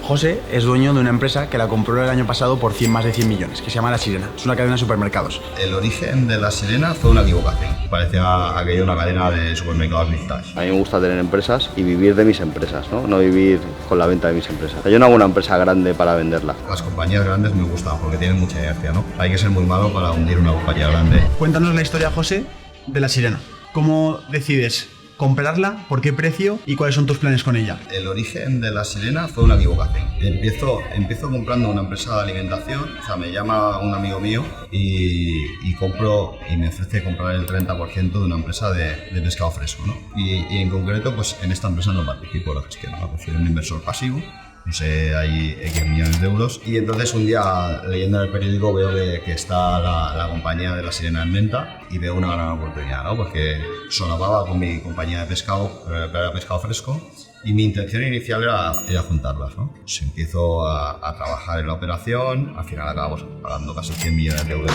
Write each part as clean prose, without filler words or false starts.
José es dueño de una empresa que la compró el año pasado por más de 100 millones, que se llama La Sirena. Es una cadena de supermercados. El origen de La Sirena fue una equivocación. Parecía aquello una cadena de supermercados vintage. A mí me gusta tener empresas y vivir de mis empresas, ¿no? Vivir con la venta de mis empresas. Yo no hago una empresa grande para venderla. Las compañías grandes me gustan porque tienen mucha inercia, ¿no? Hay que ser muy malo para hundir una compañía grande. Cuéntanos la historia, José, de La Sirena. ¿Cómo decides comprarla? ¿Por qué precio? ¿Y cuáles son tus planes con ella? El origen de La Sirena fue una equivocación. Empiezo comprando una empresa de alimentación, o sea, me llama un amigo mío y compro y me ofrece comprar el 30% de una empresa de pescado fresco, ¿no? Y en concreto, pues en esta empresa no participo, la gestión, ¿no? Pues soy un inversor pasivo. No sé, hay X millones de euros. Y entonces un día, leyendo en el periódico, veo que está la compañía de La Sirena en venta y veo una gran oportunidad, ¿no? Porque solapaba con mi compañía de pescado, era pescado fresco, y mi intención inicial era juntarlas, ¿no? Pues empiezo a trabajar en la operación, al final acabamos pagando casi 100 millones de euros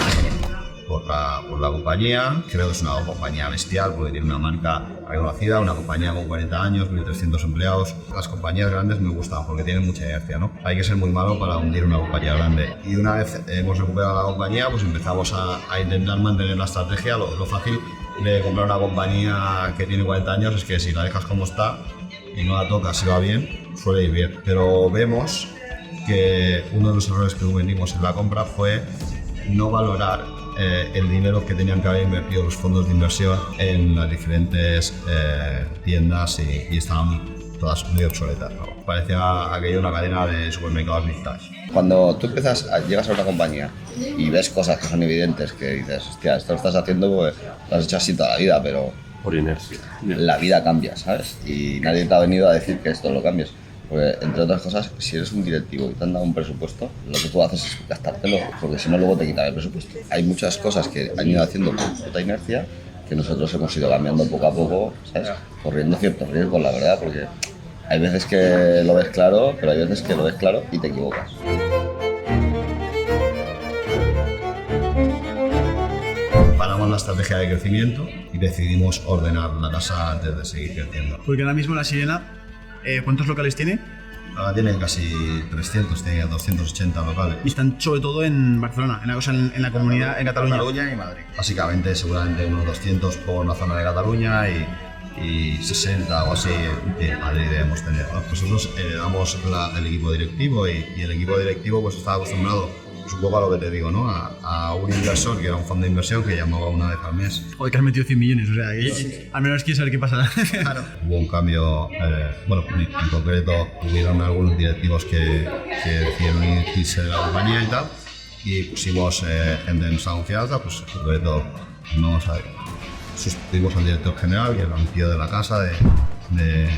por la compañía. Creo que es una compañía bestial porque tiene una marca reconocida, una compañía con 40 años, 1.300 empleados. Las compañías grandes me gustan porque tienen mucha inercia, ¿no? Hay que ser muy malo para hundir una compañía grande. Y una vez hemos recuperado la compañía, pues empezamos a intentar mantener la estrategia. Lo fácil de comprar una compañía que tiene 40 años es que si la dejas como está y no la tocas y va bien, suele ir bien. Pero vemos que uno de los errores que cometimos en la compra fue no valorar el dinero que tenían que haber invertido los fondos de inversión en las diferentes tiendas y estaban todas muy obsoletas, ¿no? Parecía aquello una cadena de supermercados vintage. Cuando tú llegas a una compañía y ves cosas que son evidentes, que dices, hostia, esto lo estás haciendo porque lo has hecho así toda la vida, pero por inercia. La vida cambia, ¿sabes? Y nadie te ha venido a decir que esto lo cambies. Porque, entre otras cosas, si eres un directivo y te han dado un presupuesto, lo que tú haces es gastártelo, porque si no luego te quitan el presupuesto. Hay muchas cosas que han ido haciendo con cierta inercia que nosotros hemos ido cambiando poco a poco, ¿sabes? Corriendo ciertos riesgos, la verdad, porque hay veces que lo ves claro, pero hay veces que lo ves claro y te equivocas. Paramos la estrategia de crecimiento y decidimos ordenar la casa antes de seguir creciendo. Porque ahora mismo La Sirena, ¿cuántos locales tiene? Ahora tiene casi 300, tiene 280 locales. Y están sobre todo en Barcelona, en la comunidad, en Cataluña. Cataluña y Madrid. Básicamente, seguramente unos 200 por la zona de Cataluña y 60 o así en Madrid debemos tener, ¿no? Nosotros heredamos el equipo directivo y el equipo directivo pues está acostumbrado, pues un poco a lo que te digo, ¿no? A un inversor que era un fondo de inversión que llamaba una vez al mes. Joder, que has metido 100 millones, o sea, al menos quieres saber qué pasará. Claro. Hubo un cambio, bueno, en concreto hubieron algunos directivos que decidieron irse de la compañía y tal, y pusimos gente de nuestra confianza, pues en concreto vamos a ver, sustituimos al director general, que era un tío de la casa de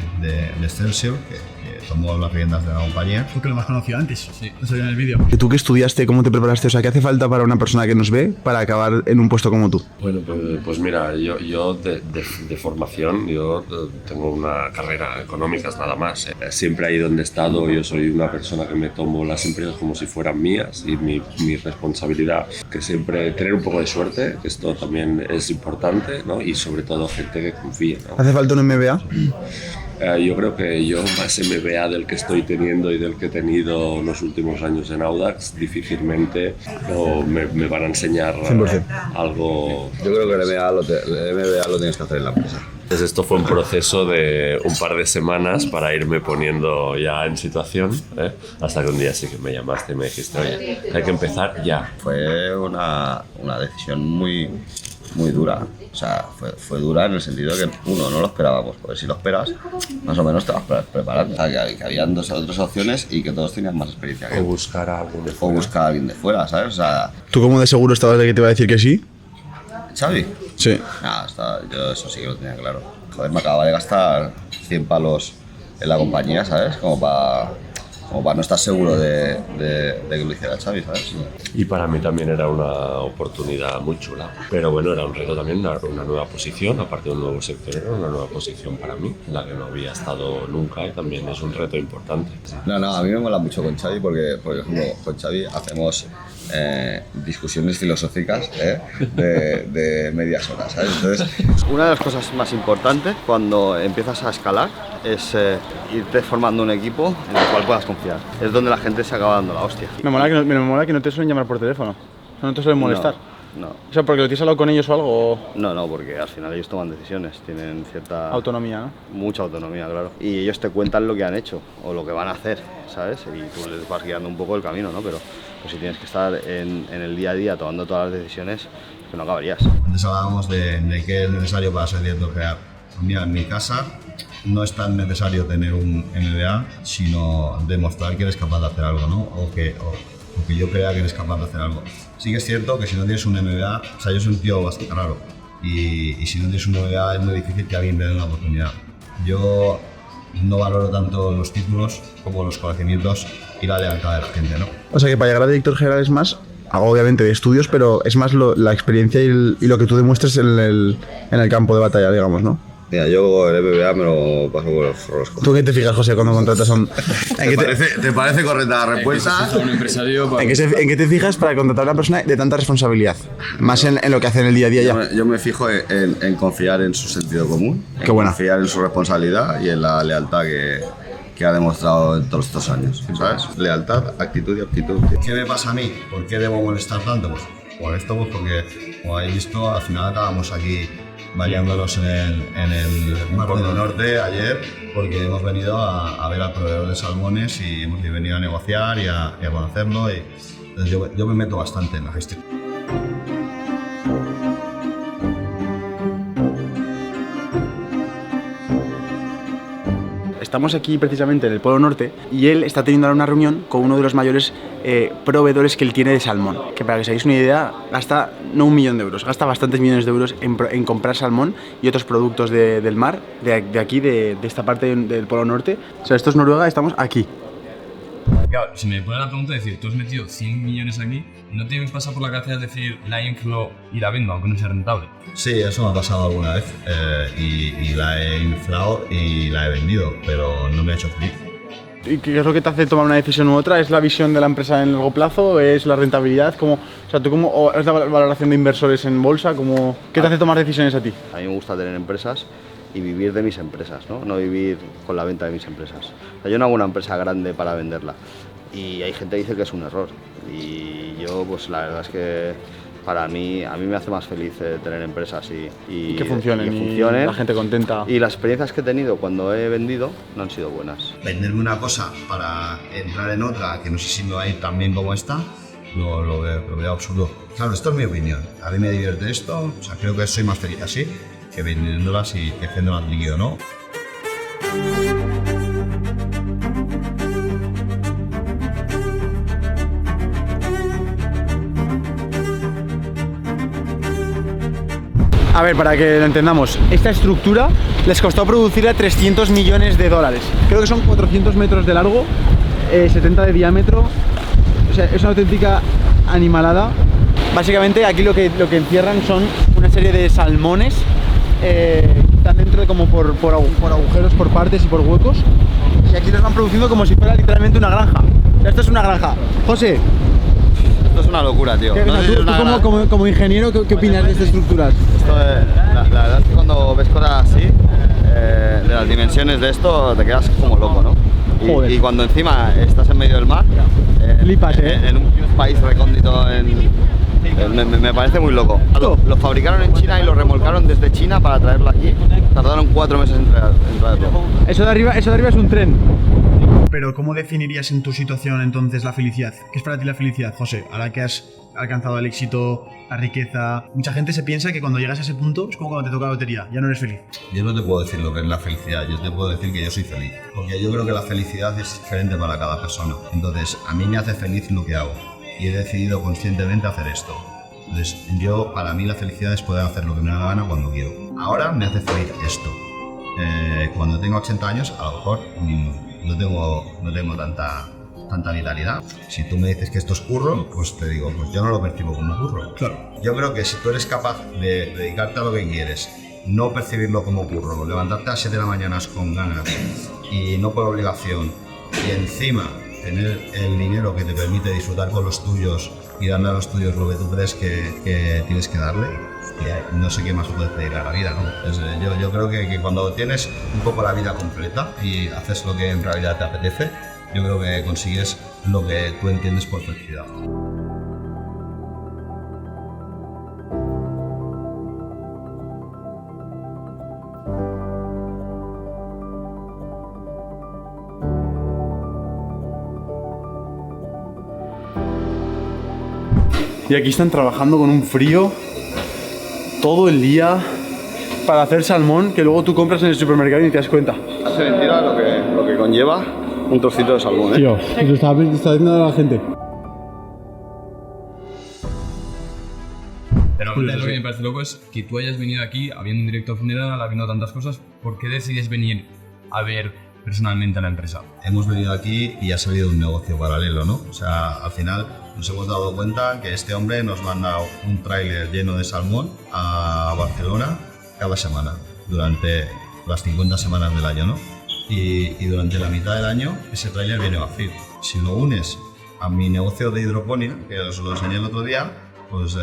Excelsior, que tomó las riendas de la compañía. Porque lo hemos conocido antes, sí. Lo sabía en el vídeo. ¿Y tú qué estudiaste? ¿Cómo te preparaste? O sea, ¿qué hace falta para una persona que nos ve para acabar en un puesto como tú? Bueno, pues mira, yo de formación, yo tengo una carrera económica, nada más. Siempre ahí donde he estado, yo soy una persona que me tomo las empresas como si fueran mías y mi responsabilidad, que siempre tener un poco de suerte, que esto también es importante, ¿no? Y sobre todo gente que confíe, ¿no? ¿Hace falta un MBA? Yo creo que yo más MBA del que estoy teniendo y del que he tenido los últimos años en Audax, difícilmente me van a enseñar 100%. algo. Yo creo que el MBA lo tienes que hacer en la empresa. Entonces esto fue un proceso de un par de semanas para irme poniendo ya en situación, hasta que un día sí que me llamaste y me dijiste, oye, hay que empezar ya. Fue una decisión muy dura. O sea, fue dura en el sentido que, uno, no lo esperábamos, porque si lo esperas, más o menos te vas preparando. O sea, que habían otras opciones y que todos tenían más experiencia que O buscar a alguien de fuera. O buscar a alguien de fuera, ¿sabes? O sea, ¿Tú cómo de seguro estabas de que te iba a decir que sí? ¿Xavi? Sí. Yo eso sí que lo tenía claro. Joder, me acababa de gastar 100 palos en la compañía, ¿sabes? Como para no estar seguro de que lo hiciera Xavi, ¿sabes? Y para mí también era una oportunidad muy chula. Pero bueno, era un reto también, una nueva posición, aparte de un nuevo sector, era una nueva posición para mí, en la que no había estado nunca y también es un reto importante. No, a mí me mola mucho con Xavi porque, por ejemplo, con Xavi hacemos discusiones filosóficas de medias horas, ¿sabes? Entonces, una de las cosas más importantes cuando empiezas a escalar es irte formando un equipo en el cual puedas confiar. Es donde la gente se acaba dando la hostia. Me mola que no te suelen llamar por teléfono, no te suelen molestar. No. O sea, porque lo tienes hablado con ellos o algo. No, porque al final ellos toman decisiones, tienen cierta... Autonomía, ¿no? Mucha autonomía, claro. Y ellos te cuentan lo que han hecho o lo que van a hacer, ¿sabes? Y tú les vas guiando un poco el camino, ¿no? Pero pues, si tienes que estar en el día a día tomando todas las decisiones, que no acabarías. Antes hablábamos de qué es necesario para ser director crear. Mira, en mi casa no es tan necesario tener un MBA, sino demostrar que eres capaz de hacer algo, ¿no? O que yo crea que eres capaz de hacer algo. Sí que es cierto que si no tienes un MBA, o sea, yo soy un tío bastante raro y si no tienes un MBA es muy difícil que alguien te dé una oportunidad. Yo no valoro tanto los títulos como los conocimientos y la lealtad de la gente, ¿no? O sea que para llegar a director general es más, algo obviamente de estudios, pero es más la experiencia y lo que tú demuestres en el campo de batalla, digamos, ¿no? Mira, yo el MBA me lo paso por los forros. ¿Tú qué te fijas, José, cuando contratas a un...? ¿Te parece correcta la respuesta? Un empresario ¿En qué te fijas para contratar a una persona de tanta responsabilidad? Más en lo que hace en el día a día ya. Yo me fijo en confiar en su sentido común, Qué buena. confiar en su responsabilidad y en la lealtad que ha demostrado en todos estos años, ¿sabes? Lealtad, actitud y aptitud. ¿Qué me pasa a mí? ¿Por qué debo molestar tanto? Pues por esto, pues porque, como habéis visto, al final acabamos aquí variándonos en el Polo Norte ayer, porque hemos venido a ver al proveedor de salmones y hemos venido a negociar y a conocerlo. Y, entonces yo me meto bastante en la gestión. Estamos aquí precisamente en el Polo Norte y él está teniendo ahora una reunión con uno de los mayores proveedores que él tiene de salmón, que para que os hagáis una idea gasta no 1 millón de euros, gasta bastantes millones de euros en comprar salmón y otros productos del mar, de aquí, de esta parte del Polo Norte. O sea, esto es Noruega, estamos aquí. Claro, si me ponen la pregunta de decir, tú has metido 100 millones aquí, ¿no te pasa por la cabeza decir la inflo y la vendo, aunque no sea rentable? Sí, eso me ha pasado alguna vez y la he inflado y la he vendido, pero no me ha hecho feliz. ¿Y qué es lo que te hace tomar una decisión u otra? ¿Es la visión de la empresa en largo plazo? ¿Es la rentabilidad? O sea, ¿o es la valoración de inversores en bolsa? ¿Qué te hace tomar decisiones a ti? A mí me gusta tener empresas y vivir de mis empresas, ¿no? Vivir con la venta de mis empresas. O sea, yo no hago una empresa grande para venderla y hay gente que dice que es un error y yo pues la verdad es que para mí, a mí me hace más feliz tener empresas y que funcionen, y la gente contenta. Y las experiencias que he tenido cuando he vendido no han sido buenas. Venderme una cosa para entrar en otra que no sé si me va a ir tan bien como esta, lo veo absurdo. Claro, esto es mi opinión. A mí me divierte esto, o sea, creo que soy más feliz así que vendiéndolas y haciéndolas líquido, ¿no? A ver, para que lo entendamos, esta estructura les costó producirla 300 millones de dólares. Creo que son 400 metros de largo, 70 de diámetro. O sea, es una auténtica animalada. Básicamente aquí lo que encierran son una serie de salmones que están dentro de como por agujeros, por partes y por huecos. Y aquí los van produciendo como si fuera literalmente una granja. Esto es una granja. José, Esto es una locura, tío. tú como ingeniero, ¿qué opinas de estas estructuras? La verdad es que cuando ves cosas así, de las dimensiones de esto, te quedas como loco, ¿no? Joder. Y cuando encima estás en medio del mar, Flipas, en un país recóndito, me parece muy loco. Lo fabricaron en China y lo remolcaron desde China para traerlo aquí. Tardaron 4 meses en traerlo. Eso de arriba es un tren. Pero ¿cómo definirías en tu situación entonces la felicidad? ¿Qué es para ti la felicidad, José? Ahora que has alcanzado el éxito, la riqueza... Mucha gente se piensa que cuando llegas a ese punto es como cuando te toca la lotería, ya no eres feliz. Yo no te puedo decir lo que es la felicidad, yo te puedo decir que yo soy feliz. Porque yo creo que la felicidad es diferente para cada persona. Entonces, a mí me hace feliz lo que hago. Y he decidido conscientemente hacer esto. Entonces, para mí la felicidad es poder hacer lo que me da la gana cuando quiero. Ahora me hace feliz esto. Cuando tengo 80 años, a lo mejor no tengo tanta vitalidad. Si tú me dices que esto es curro, pues te digo, pues yo no lo percibo como curro. Claro. Yo creo que si tú eres capaz de dedicarte a lo que quieres, no percibirlo como curro, levantarte a las 7 de la mañana con ganas y no por obligación, y encima tener el dinero que te permite disfrutar con los tuyos y darle a los tuyos lo que tú crees que tienes que darle, y no sé qué más puedes pedir a la vida, ¿no? Yo creo que cuando tienes un poco la vida completa y haces lo que en realidad te apetece, yo creo que consigues lo que tú entiendes por felicidad. Y aquí están trabajando con un frío todo el día para hacer salmón que luego tú compras en el supermercado y ni te das cuenta. Hace mentira lo que conlleva un trocito de salmón, ¿eh? Tío, se está diciendo a la gente. Pero lo que me parece loco es que tú hayas venido aquí, habiendo un director general, habiendo tantas cosas, ¿por qué decides venir a ver personalmente a la empresa? Hemos venido aquí y ha salido un negocio paralelo, ¿no? O sea, al final nos hemos dado cuenta que este hombre nos manda un tráiler lleno de salmón a Barcelona cada semana, durante las 50 semanas del año, ¿no? Y durante la mitad del año ese tráiler viene vacío. Si lo unes a mi negocio de hidroponía, que os lo enseñé el otro día, pues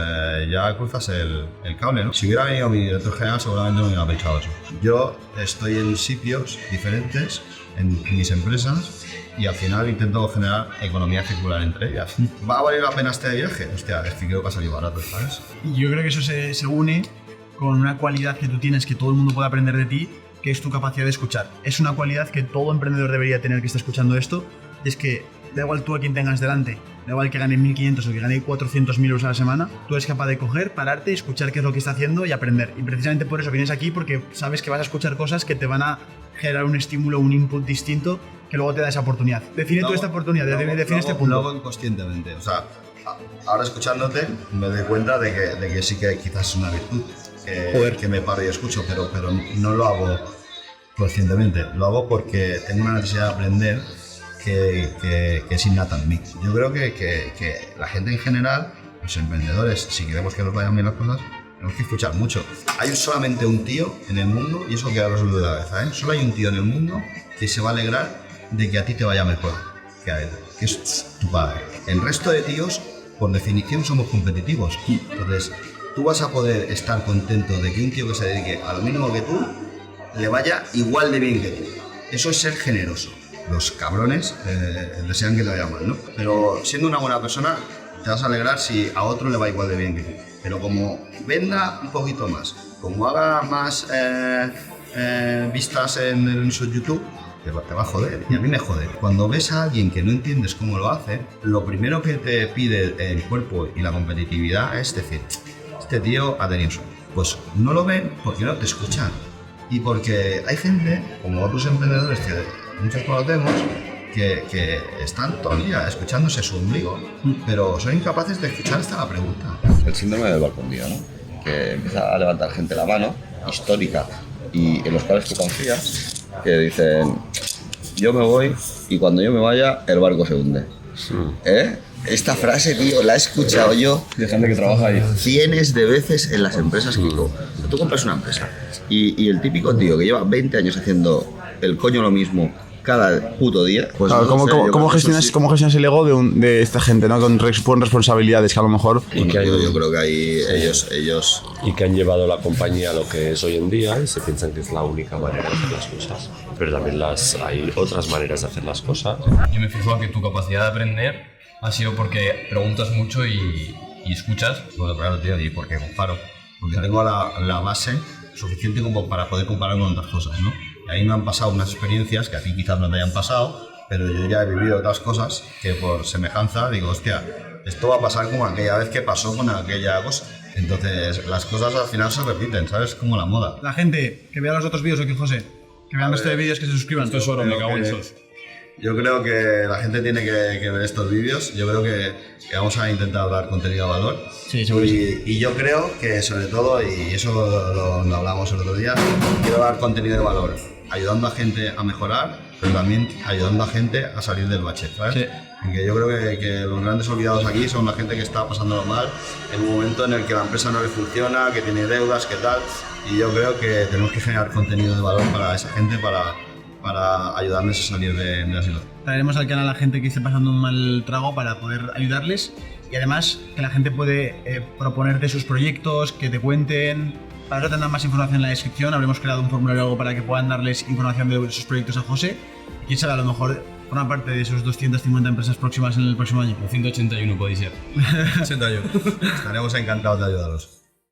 ya cruzas el cable, ¿no? Si hubiera venido mi director general seguramente no me hubiera pensado eso. Yo estoy en sitios diferentes, en mis empresas, y al final intento generar economía circular entre ellas. ¿Va a valer la pena este viaje? Hostia, es que creo que ha salido barato, ¿sabes? Y yo creo que eso se une con una cualidad que tú tienes que todo el mundo puede aprender de ti, que es tu capacidad de escuchar. Es una cualidad que todo emprendedor debería tener que está escuchando esto, y es que da igual tú a quien tengas delante, da igual que gane 1.500 o que gane 400.000 euros a la semana, tú eres capaz de coger, pararte, escuchar qué es lo que está haciendo y aprender. Y precisamente por eso vienes aquí, porque sabes que vas a escuchar cosas que te van a generar un estímulo, un input distinto que luego te da esa oportunidad. Define tú esta oportunidad, define este punto. Lo hago inconscientemente, o sea, ahora escuchándote me doy cuenta de que sí que quizás es una virtud, que me paro y escucho, pero no lo hago conscientemente, lo hago porque tengo una necesidad de aprender que es innata en mí. Yo creo que la gente en general, los emprendedores, si queremos que nos vayan bien las cosas, tenemos que escuchar mucho. Hay solamente un tío en el mundo, y eso queda resuelto de la cabeza, ¿eh? Solo hay un tío en el mundo que se va a alegrar de que a ti te vaya mejor que a él, que es tu padre. El resto de tíos, por definición, somos competitivos. Entonces, tú vas a poder estar contento de que un tío que se dedique a lo mismo que tú le vaya igual de bien que tú. Eso es ser generoso. Los cabrones desean que te vaya mal, ¿no? Pero siendo una buena persona, te vas a alegrar si a otro le va igual de bien que tú. Pero como venda un poquito más, como haga más vistas en su YouTube, te va a joder, y a mí me jode. Cuando ves a alguien que no entiendes cómo lo hace, lo primero que te pide el cuerpo y la competitividad es decir, este tío ha tenido suerte. Pues no lo ven porque no te escuchan. Y porque hay gente, como otros emprendedores que muchos conocemos, que están todo el día escuchándose su ombligo, pero son incapaces de escuchar hasta la pregunta. El síndrome del balcón-día, ¿no? Que empieza a levantar gente la mano, histórica, y en los cuales tú confías, que dicen, yo me voy y cuando yo me vaya, el barco se hunde. ¿Eh? Esta frase, tío, la he escuchado yo De gente que trabaja ahí. cientos de veces en las empresas que tú compras una empresa y el típico tío que lleva 20 años haciendo el coño lo mismo cada puto día, pues Claro, no sé, yo ¿cómo creo que eso gestionas el ego de esta gente, ¿no? Con responsabilidades que a lo mejor... sí. Bueno, yo creo que ahí ellos Y que han llevado la compañía a lo que es hoy en día y se piensan que es la única manera de hacer las cosas. Pero también hay otras maneras de hacer las cosas. Yo me fijo que tu capacidad de aprender ha sido porque preguntas mucho y escuchas. Bueno, claro, tío, y porque comparo. Porque tengo la base suficiente como para poder comparar con otras cosas, ¿no? Y ahí me han pasado unas experiencias que a ti quizás no te hayan pasado, pero yo ya he vivido otras cosas que por semejanza digo, hostia, esto va a pasar como aquella vez que pasó con aquella cosa. Entonces, las cosas al final se repiten, ¿sabes? Como la moda. La gente que vea los otros vídeos, aquí José, que vean este vídeos, que se suscriban. Esto es oro, me cago en sos. Yo creo que la gente tiene que ver estos vídeos. Yo creo que vamos a intentar dar contenido de valor. Sí, seguro. Y yo creo que sobre todo, y eso lo hablamos el otro día, quiero dar contenido de valor, ayudando a gente a mejorar, pero también ayudando a gente a salir del bache, ¿sabes? Sí. Porque yo creo que los grandes olvidados aquí son la gente que está pasándolo mal en un momento en el que la empresa no le funciona, que tiene deudas, que tal. Y yo creo que tenemos que generar contenido de valor para esa gente, para ayudarles a salir de la situación. traeremos al canal a gente que esté pasando un mal trago para poder ayudarles y además que la gente puede proponerte sus proyectos, que te cuenten. Para que tengan más información en la descripción, habremos creado un formulario o algo para que puedan darles información de sus proyectos a José. Y quién sabe, a lo mejor forma parte de esos 250 empresas próximas en el próximo año. 181 podéis ser. 81. Estaremos encantados de ayudaros.